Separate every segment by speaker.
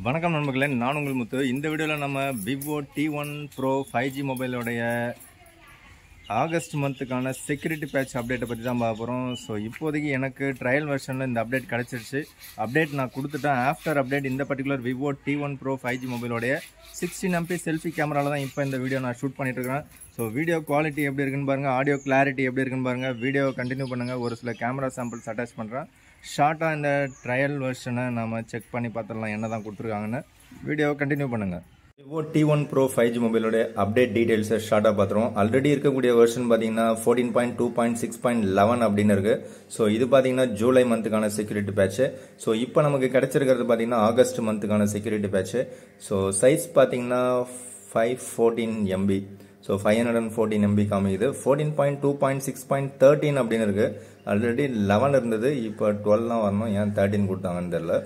Speaker 1: வணக்கம் நண்பர்களே, நான் உங்கள் முத்து. இந்த வீடியோவில் நம்ம விவோ T1 Pro 5G மொபைலோடைய ஆகஸ்ட் மந்த்துக்கான செக்யூரிட்டி பேட்ச் அப்டேட்டை பற்றி தான் பார்க்க போகிறோம். ஸோ இப்போதைக்கு எனக்கு ட்ரையல் வெர்ஷனில் இந்த அப்டேட் கிடச்சிருச்சு. அப்டேட் நான் கொடுத்துட்டேன். ஆஃப்டர் அப்டேட் இந்த particular Vivo T1 Pro 5G மொபைலோடைய 16MP selfie கேமராவில் தான் இப்போ இந்த வீடியோ நான் ஷூட் பண்ணிட்டுருக்கேன். ஸோ வீடியோ குவாலிட்டி எப்படி இருக்குன்னு பாருங்கள், ஆடியோ கிளாரிட்டி எப்படி இருக்குன்னு பாருங்கள். வீடியோ கண்டினியூ பண்ணுங்கள். ஒரு சில கேமரா சாம்பிள்ஸ் அட்டாச் பண்ணுறேன். ஷார்ட்டாக இந்த ட்ரையல் வெர்ஷனை நம்ம செக் பண்ணி பார்த்துடலாம் என்ன தான் கொடுத்துருக்காங்கன்னு. வீடியோ கண்டினியூ பண்ணுங்கள். விவோ T1 Pro 5G மொபைலோட அப்டேட் டீடைல்ஸை ஷார்ட்டாக பார்த்துருவோம். ஆல்ரெடி இருக்கக்கூடிய வெர்ஷன் பார்த்தீங்கன்னா 14.2.6.11 அப்படின்னு இருக்குது. ஸோ இது பார்த்தீங்கன்னா ஜூலை மந்த்துக்கான செக்யூரிட்டி பேட்ச்சு. ஸோ இப்போ நமக்கு கிடைச்சிருக்கிறது பார்த்தீங்கன்னா ஆகஸ்ட் மந்த்துக்கான செக்யூரிட்டி பேட்ச்சு. ஸோ சைஸ் பார்த்தீங்கன்னா 514 MB. ஸோ 514 MB காமிக்குது. 14.2.6.13 அப்படின்னு இருக்குது. ஆல்ரெடி 11 இருந்தது, இப்போ 12 வரணும். ஏன் 13 கொடுத்தாங்கன்னு தெரியல.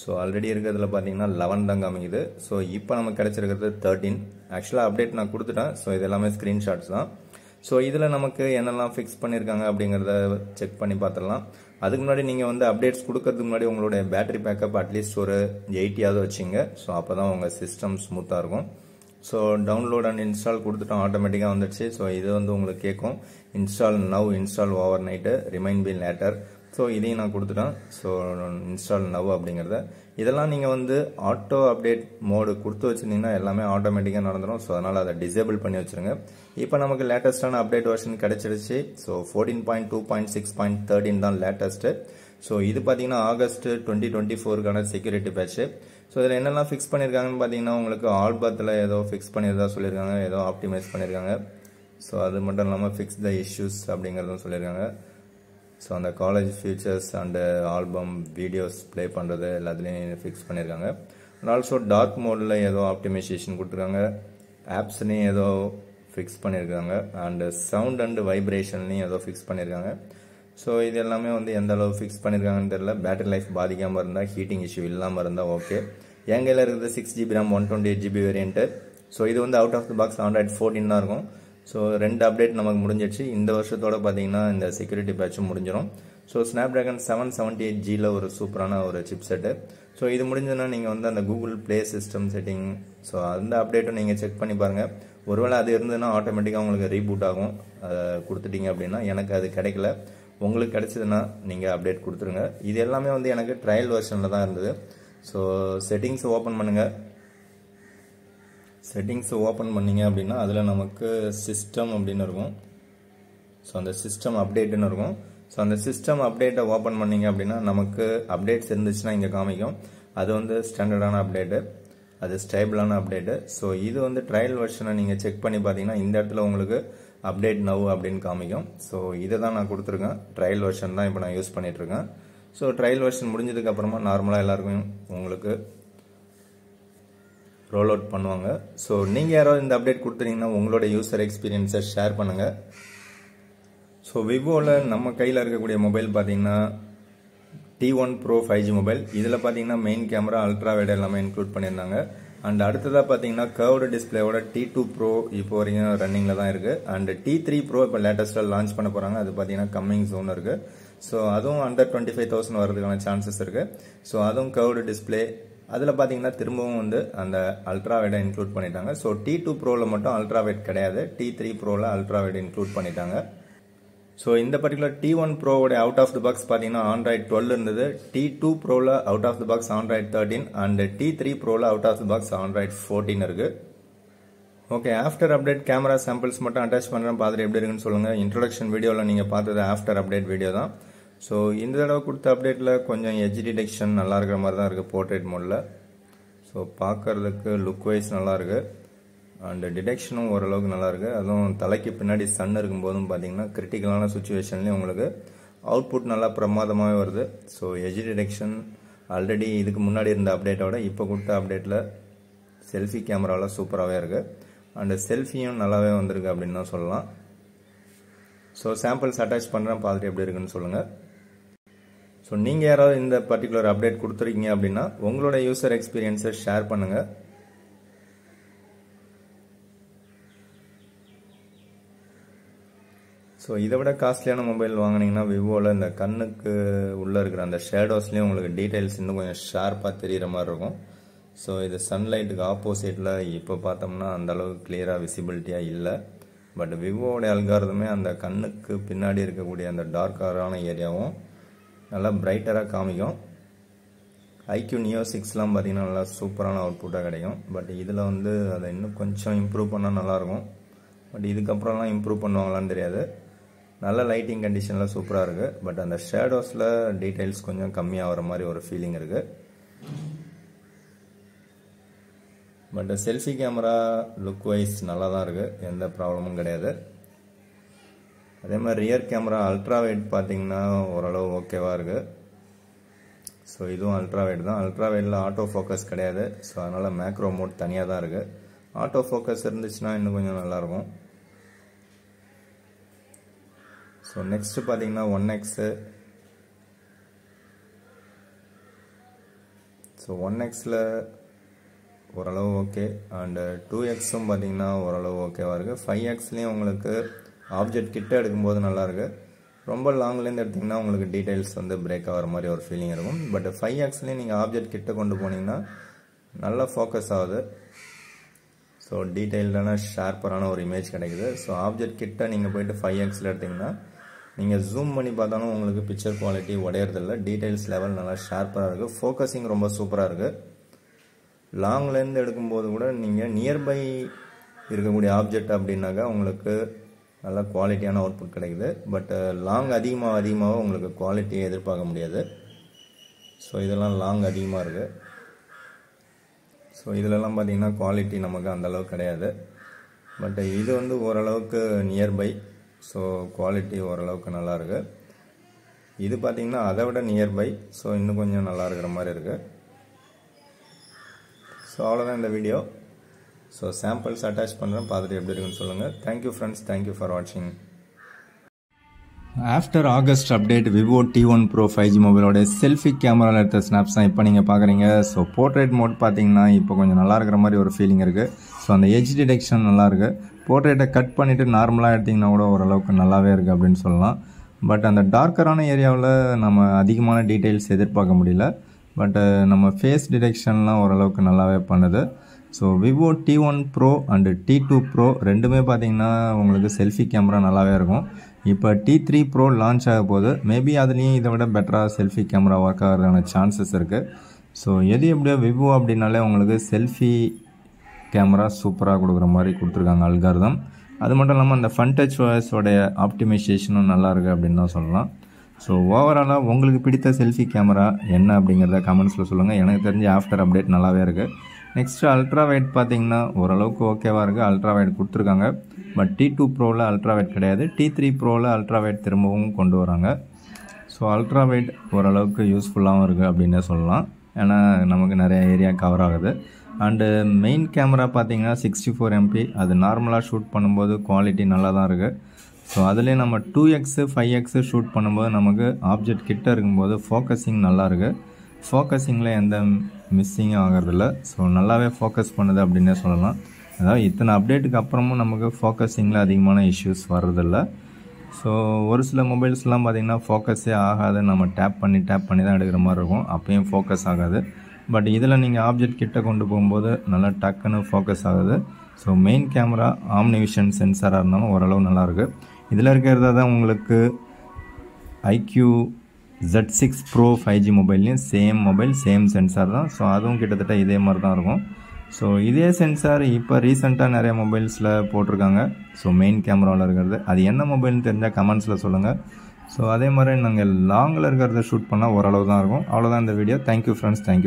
Speaker 1: ஸோ ஆல்ரெடி இருக்கிறதுல பார்த்தீங்கன்னா 11 தான் காமிக்குது. ஸோ இப்போ நமக்கு கிடைச்சிருக்கிறது 13. ஆக்சுவலாக அப்டேட் நான் கொடுத்துட்டேன். ஸோ இது எல்லாமே ஸ்க்ரீன்ஷாட்ஸ் தான். ஸோ இதில் நமக்கு என்னெல்லாம் ஃபிக்ஸ் பண்ணியிருக்காங்க அப்படிங்கிறத செக் பண்ணி பார்த்துடலாம். அதுக்கு முன்னாடி நீங்கள் வந்து அப்டேட்ஸ் கொடுக்கறதுக்கு முன்னாடி உங்களுடைய பேட்டரி பேக்கப் அட்லீஸ்ட் ஒரு 80 வச்சுங்க. ஸோ அப்போ தான் உங்கள் சிஸ்டம் ஸ்மூத்தாக இருக்கும். ஸோ டவுன்லோட் அண்ட் இன்ஸ்டால் கொடுத்துட்டோம், ஆட்டோமேட்டிக்காக வந்துடுச்சு. ஸோ இது வந்து உங்களுக்கு கேட்கும் install now, install overnight, remind me later. So இதையும் நான் கொடுத்துட்டேன். ஸோ இன்ஸ்டால் நவ் அப்படிங்கிறத இதெல்லாம் நீங்கள் வந்து ஆட்டோ அப்டேட் மோடு கொடுத்து வச்சுருந்தீங்கன்னா எல்லாமே ஆட்டோமேட்டிக்காக நடந்துடும். ஸோ அதனால் அதை டிசேபிள் பண்ணி வச்சுருங்க. இப்போ நமக்கு லேட்டஸ்டான அப்டேட் வெர்ஷன் கிடைச்சிருச்சு. ஸோ 14.2.6.13 தான் லேட்டஸ்ட்டு. ஸோ இது பார்த்தீங்கன்னா ஆகஸ்ட் 2024க்கான செக்யூரிட்டி பேட்ச்சு. ஸோ இதில் என்னெல்லாம் ஃபிக்ஸ் பண்ணியிருக்காங்கன்னு பார்த்தீங்கன்னா உங்களுக்கு ஆல்பத்தில் ஏதோ ஃபிக்ஸ் பண்ணியிருந்தா சொல்லியிருக்காங்க, ஏதோ ஆப்டிமைஸ் பண்ணியிருக்காங்க. ஸோ அது மட்டும் இல்லாமல் ஃபிக்ஸ் த இஷ்யூஸ் அப்படிங்கிறதும் சொல்லியிருக்காங்க. ஸோ அந்த college features and album videos play பண்ணுறது எல்லாத்துலேயும் ஃபிக்ஸ் பண்ணியிருக்காங்க. அண்ட் ஆல்சோ டார்க் மோடில் ஏதோ ஆப்டிமைசேஷன் கொடுத்துருக்காங்க. ஆப்ஸ்லேயும் ஏதோ ஃபிக்ஸ் பண்ணியிருக்காங்க. அண்டு சவுண்ட் அண்டு வைப்ரேஷன்லேயும் ஏதோ ஃபிக்ஸ் பண்ணியிருக்காங்க. ஸோ இது எல்லாமே வந்து எந்த அளவு ஃபிக்ஸ் பண்ணியிருக்காங்கன்னு தெரியல. பேட்டரி லைஃப் பாதிக்காமல் இருந்தால், ஹீட்டிங் இஷ்யூ இல்லாமல் இருந்தால் ஓகே. என் கையில் இருக்கிறது 6GB RAM 128GB variant. So இது வந்து out of the box Android 14 தான் இருக்கும். ஸோ 2 அப்டேட் நமக்கு முடிஞ்சிடுச்சு. இந்த வருஷத்தோட பார்த்தீங்கன்னா இந்த செக்யூரிட்டி பேட்சும் முடிஞ்சிடும். ஸோ ஸ்னாப்டிராகன் 778Gயில் ஒரு சூப்பரான ஒரு சிப் செட்டு. ஸோ இது முடிஞ்சதுன்னா நீங்கள் வந்து அந்த Google play system setting, so அந்த அப்டேட்டும் நீங்கள் செக் பண்ணி பாருங்கள். ஒருவேளை அது இருந்ததுன்னா ஆட்டோமேட்டிக்காக உங்களுக்கு ரீபூட் ஆகும். அதை கொடுத்துட்டீங்க அப்படின்னா. எனக்கு அது கிடைக்கல. உங்களுக்கு கிடைச்சதுன்னா நீங்கள் அப்டேட் கொடுத்துருங்க. இது எல்லாமே வந்து எனக்கு ட்ரையல் வெர்ஷனில் தான் இருந்தது. ஸோ செட்டிங்ஸ் ஓப்பன் பண்ணுங்கள். செட்டிங்ஸ் ஓப்பன் பண்ணிங்க அப்படின்னா அதில் நமக்கு சிஸ்டம் அப்படின்னு இருக்கும். ஸோ அந்த சிஸ்டம் அப்டேட்டுன்னு இருக்கும். ஸோ அந்த சிஸ்டம் அப்டேட்டை ஓப்பன் பண்ணிங்க அப்படின்னா நமக்கு அப்டேட்ஸ் இருந்துச்சுன்னா இங்கே காமிக்கும். அது வந்து ஸ்டாண்டர்டான அப்டேட்டு, அது ஸ்டேபிளான அப்டேட்டு. ஸோ இது வந்து ட்ரையல் வெர்ஷனை நீங்கள் செக் பண்ணி பார்த்தீங்கன்னா இந்த இடத்துல உங்களுக்கு அப்டேட் நவ் அப்படின்னு காமிக்கும். ஸோ இதை தான் நான் கொடுத்துருக்கேன். ட்ரையல் வெர்ஷன் தான் இப்போ நான் யூஸ் பண்ணிகிட்ருக்கேன். ஸோ ட்ரையல் வெர்ஷன் முடிஞ்சதுக்கப்புறமா நார்மலாக எல்லாருக்கும் உங்களுக்கு ரோல் அவுட் பண்ணுவாங்க. ஸோ நீங்கள் யாராவது இந்த அப்டேட் கொடுத்துட்டீங்கன்னா உங்களோட யூசர் எக்ஸ்பீரியன்ஸை ஷேர் பண்ணுங்கள். ஸோ விவோவில் நம்ம கையில் இருக்கக்கூடிய மொபைல் பார்த்தீங்கன்னா T1 Pro 5G மொபைல். இதில் பார்த்தீங்கன்னா மெயின் கேமரா, அல்ட்ரா வைட் எல்லாமே இன்க்ளூட் பண்ணியிருந்தாங்க. அண்ட் அடுத்ததாக பார்த்தீங்கன்னா கர்வ்டு டிஸ்பிளேவோட T2 Pro இப்போ வரைக்கும் ரன்னிங்கில் தான் இருக்குது. அண்ட் T3 Pro இப்போ லேட்டஸ்ட்டாக லான்ச் பண்ண போகிறாங்க. அது பார்த்தீங்கன்னா கம்மிங் ஜோன் இருக்குது. ஸோ அதுவும் அண்டர் 25,000 வரதுக்கான சான்சஸ் இருக்குது. ஸோ அதுவும் கர்வ்டு டிஸ்பிளே. அதில் பார்த்தீங்கன்னா திரும்பவும் வந்து அந்த அல்ட்ரா வைடை இன்க்ளூட் பண்ணிட்டாங்க. ஸோ T2 Proவில் மட்டும் அல்ட்ரா வைட் கிடையாது, T3 Proவில் அல்ட்ரா வைட் இன்க்ளூட் பண்ணிட்டாங்க. ஸோ இந்த பர்டிகுலர் T1 Proவோட அவுட் ஆஃப் த பாக்ஸ் பார்த்தீங்கன்னா Android 12 இருந்தது. T2 Proவில் out of the box Android 13 and T3 Proவில் out of the box Android 14 இருக்கு. Okay, after update camera samples மட்டும் அட்டாச் பண்ணுறேன், பார்த்துட்டு எப்படி இருக்குன்னு சொல்லுங்கள். இன்ட்ரோடக்ஷன் வீடியோவில் நீங்கள் பார்த்தது ஆஃப்டர் அப்டேட் வீடியோ தான். ஸோ இந்த தடவை கொடுத்த அப்டேட்டில் கொஞ்சம் எட்ஜ் டிடெக்ஷன் நல்லா இருக்கிற மாதிரி தான் இருக்குது போர்ட்ரேட் மோடில். ஸோ பார்க்கறதுக்கு லுக் வைஸ் நல்லாயிருக்கு. அண்ட் டிடெக்ஷனும் ஓரளவுக்கு நல்லாயிருக்கு. அதுவும் தலைக்கு பின்னாடி சன் இருக்கும்போதும் பார்த்தீங்கன்னா கிரிட்டிக்கலான சுச்சுவேஷன்லேயும் உங்களுக்கு அவுட்புட் நல்லா பிரமாதமாகவே வருது. ஸோ எட்ஜ் டிடெக்ஷன் ஆல்ரெடி இதுக்கு முன்னாடி இருந்த அப்டேட்டோட இப்போ கொடுத்த அப்டேட்டில் செல்ஃபி கேமராவில் சூப்பராகவே இருக்குது. அண்டு செல்ஃபியும் நல்லாவே வந்திருக்கு அப்படின்னு தான் சொல்லலாம். ஸோ சாம்பிள்ஸ் அட்டாச் பண்ணுறேன், பார்த்துட்டு எப்படி இருக்குன்னு சொல்லுங்கள். ஸோ நீங்கள் யாராவது இந்த பர்டிகுலர் அப்டேட் கொடுத்துருக்கீங்க அப்படின்னா உங்களோட யூசர் எக்ஸ்பீரியன்ஸை ஷேர் பண்ணுங்கள். ஸோ இதை விட காஸ்ட்லியான மொபைல் வாங்கினீங்கன்னா விவோவில் இந்த கண்ணுக்கு உள்ளே இருக்கிற அந்த ஷேடோஸ்லேயும் உங்களுக்கு டீட்டெயில்ஸ் இன்னும் கொஞ்சம் ஷார்ப்பாக தெரிகிற மாதிரி இருக்கும். ஸோ இது சன்லைட்டுக்கு ஆப்போசிட்டில் இப்போ பார்த்தோம்னா அந்தளவுக்கு கிளியராக விசிபிலிட்டியாக இல்லை. பட் விவோடைய அல்காரிதமே அந்த கண்ணுக்கு பின்னாடி இருக்கக்கூடிய அந்த டார்க்கரான ஏரியாவும் நல்லா பிரைட்டராக காமிக்கும். IQ Neo 6லாம் பார்த்தீங்கன்னா நல்லா சூப்பரான அவுட்புட்டாக கிடைக்கும். பட் இதில் வந்து அதை இன்னும் கொஞ்சம் இம்ப்ரூவ் பண்ணால் நல்லாயிருக்கும். பட் இதுக்கப்புறம்லாம் இம்ப்ரூவ் பண்ணுவாங்களான்னு தெரியாது. நல்ல லைட்டிங் கண்டிஷனில் சூப்பராக இருக்குது. பட் அந்த ஷேடோஸில் டீட்டெயில்ஸ் கொஞ்சம் கம்மியாக வர மாதிரி ஒரு ஃபீலிங் இருக்குது. But selfie camera look wise நல்லா தான் இருக்குது, எந்த ப்ராப்ளமும் கிடையாது. அதே மாதிரி ரியர் கேமரா அல்ட்ரா வைட் பார்த்தீங்கன்னா ஓரளவு ஓகேவாக இருக்குது. ஸோ இதுவும் அல்ட்ரா வைட் தான். அல்ட்ரா வைடில் ஆட்டோ ஃபோக்கஸ் கிடையாது. ஸோ அதனால் மேக்ரோ மோட் தனியாக தான் இருக்குது. ஆட்டோ ஃபோக்கஸ் இருந்துச்சுன்னா இன்னும் கொஞ்சம் நல்லாயிருக்கும். ஸோ நெக்ஸ்ட்டு பார்த்தீங்கன்னா 1x. ஸோ 1xல ஓரளவு ஓகே. அண்டு 2xம் பார்த்தீங்கன்னா ஓரளவு ஓகேவாக இருக்குது. 5xலேயும் உங்களுக்கு ஆப்ஜெக்ட் கிட்ட எடுக்கும்போது நல்லாயிருக்கு. ரொம்ப லாங்லேருந்து எடுத்திங்கன்னா உங்களுக்கு டீட்டெயில்ஸ் வந்து பிரேக் ஆகிற மாதிரி ஒரு ஃபீலிங் இருக்கும். பட் 5xலேயும் நீங்கள் ஆப்ஜெக்ட் கிட்ட கொண்டு போனீங்கன்னா நல்லா ஃபோக்கஸ் ஆகுது. ஸோ டீட்டெயில்டான ஷார்ப்பரான ஒரு இமேஜ் கிடைக்குது. ஸோ ஆப்ஜெக்ட் கிட்ட நீங்கள் போயிட்டு 5xல எடுத்திங்கன்னா நீங்கள் ஜூம் பண்ணி பார்த்தாலும் உங்களுக்கு பிக்சர் குவாலிட்டி உடையறதில்ல. டீட்டெயில்ஸ் லெவல் நல்லா ஷார்ப்பராக இருக்குது. ஃபோக்கஸிங் ரொம்ப சூப்பராக இருக்குது. லாங்லேருந்து எடுக்கும்போது கூட நீங்கள் நியர்பை இருக்கக்கூடிய ஆப்ஜெக்ட் அப்படின்னாக்கா உங்களுக்கு நல்ல குவாலிட்டியான அவுட்புட் கிடைக்குது. பட் லாங் அதிகமாக உங்களுக்கு குவாலிட்டியை எதிர்பார்க்க முடியாது. ஸோ இதெல்லாம் லாங் அதிகமாக இருக்குது. ஸோ இதிலெல்லாம் பார்த்தீங்கன்னா குவாலிட்டி நமக்கு அந்தளவுக்கு கிடையாது. பட் இது வந்து ஓரளவுக்கு நியர்பை. ஸோ குவாலிட்டி ஓரளவுக்கு நல்லாயிருக்கு. இது பார்த்தீங்கன்னா அதை விட நியர்பை. ஸோ இன்னும் கொஞ்சம் நல்லா இருக்கிற மாதிரி இருக்குது. ஸோ அவ்வளோதான் இந்த வீடியோ. ஸோ சாம்பிள்ஸ் அட்டாச் பண்ணுறேன், பார்த்துட்டு எப்படி இருக்குன்னு சொல்லுங்கள். தேங்க்யூ ஃப்ரெண்ட்ஸ், தேங்க்யூ ஃபார் வாட்சிங். After August update Vivo T1 Pro 5G மொபைலோட செல்ஃபி கேமராவில் எடுத்த ஸ்னாப்ஸ் தான் இப்போ நீங்கள் பார்க்குறீங்க. ஸோ போர்ட்ரேட் மோட் பார்த்தீங்கன்னா இப்போ கொஞ்சம் நல்லா இருக்கிற மாதிரி ஒரு ஃபீலிங் இருக்குது. ஸோ அந்த எட்ஜ் டிடெக்ஷன் நல்லாயிருக்கு. போர்ட்ரேட்டை கட் பண்ணிவிட்டு நார்மலாக எடுத்திங்கன்னா கூட ஓரளவுக்கு நல்லாவே இருக்குது அப்படின்னு சொல்லலாம். பட் அந்த டார்க்கரான ஏரியாவில் நம்ம அதிகமான டீட்டெயில்ஸ் எதிர்பார்க்க முடியல. பட் நம்ம ஃபேஸ் டிடெக்ஷன்லாம் ஓரளவுக்கு நல்லாவே பண்ணுது. So Vivo T1 Pro and T2 Pro ரெண்டுமே பார்த்தீங்கன்னா உங்களுக்கு செல்ஃபி கேமரா நல்லாவே இருக்கும். இப்போ T3 Pro லான்ச் ஆக போது மேபி அதுலேயும் இதை விட பெட்டராக செல்ஃபி கேமரா ஒர்க் ஆகிறதுக்கான சான்சஸ் இருக்குது. ஸோ எது எப்படியோ விவோ அப்படின்னாலே உங்களுக்கு செல்ஃபி கேமரா சூப்பராக கொடுக்குற மாதிரி கொடுத்துருக்காங்க அல்காரிதம். அது மட்டும் இல்லாமல் அந்த ஃபன் டச் வாய்ஸோடைய ஆப்டிமைசேஷனும் நல்லாயிருக்கு அப்படின்னு தான் சொல்லலாம். ஸோ ஓவராலாக உங்களுக்கு பிடித்த செல்ஃபி கேமரா என்ன அப்படிங்கிறத கமெண்ட்ஸில் சொல்லுங்கள். எனக்கு தெரிஞ்ச ஆஃப்டர் அப்டேட் நல்லாவே இருக்குது. நெக்ஸ்ட்டு அல்ட்ரா வைட் பார்த்தீங்கன்னா ஓரளவுக்கு ஓகேவாக இருக்குது. அல்ட்ரா வைட் கொடுத்துருக்காங்க. பட் T2 Proவில் அல்ட்ரா வைட் கிடையாது. T3 Proவில் அல்ட்ரா வைட் திரும்பவும் கொண்டு வராங்க. ஸோ அல்ட்ரா வைட் ஓரளவுக்கு யூஸ்ஃபுல்லாகவும் இருக்குது அப்படின்னே சொல்லலாம். ஏன்னா நமக்கு நிறைய ஏரியா கவர் ஆகுது. அண்டு மெயின் கேமரா பார்த்தீங்கன்னா 64 MP. அது நார்மலாக ஷூட் பண்ணும்போது குவாலிட்டி நல்லா தான் இருக்குது. ஸோ அதுலேயே நம்ம 2x 5x ஷூட் பண்ணும்போது நமக்கு ஆப்ஜெக்ட் கிட்ட இருக்கும்போது ஃபோக்கஸிங் நல்லா இருக்குது. ஃபோக்கஸிங்கில் எந்த மிஸ்ஸிங்கும் ஆகிறதில்ல. ஸோ நல்லாவே ஃபோக்கஸ் பண்ணுது அப்படின்னே சொல்லலாம். அதாவது இத்தனை அப்டேட்டுக்கு அப்புறமும் நமக்கு ஃபோக்கஸிங்கில் அதிகமான இஷ்யூஸ் வர்றதில்ல. ஸோ ஒரு சில மொபைல்ஸ்லாம் பார்த்திங்கன்னா ஃபோக்கஸே ஆகாது. நம்ம டேப் பண்ணி தான் எடுக்கிற மாதிரி இருக்கும். அப்பயும் ஃபோக்கஸ் ஆகாது. பட் இதில் நீங்கள் ஆப்ஜெக்ட் கிட்ட கொண்டு போகும்போது நல்லா டக்குன்னு ஃபோக்கஸ் ஆகுது. ஸோ மெயின் கேமரா ஆம்னிவிஷன் சென்சாராக இருந்தாலும் ஓரளவு நல்லாயிருக்கு. இதில் இருக்கிறதா தான் உங்களுக்கு IQ Z6 Pro 5G மொபைல்லையும் சேம் மொபைல் சேம் சென்சார் தான். ஸோ அதுவும் கிட்டத்தட்ட இதே மாதிரி தான் இருக்கும். ஸோ இதே சென்சார் இப்போ ரீசெண்டாக நிறைய மொபைல்ஸில் போட்டிருக்காங்க. ஸோ மெயின் கேமராவில் இருக்கிறது அது என்ன மொபைல்னு தெரிஞ்சால் கமெண்ட்ஸில் சொல்லுங்கள். ஸோ அதே மாதிரி நாங்கள் லாங்கில் இருக்கிறத ஷூட் பண்ணால் ஓரளவு தான் இருக்கும். அவ்வளோதான் இந்த வீடியோ. Thank you friends, thank you.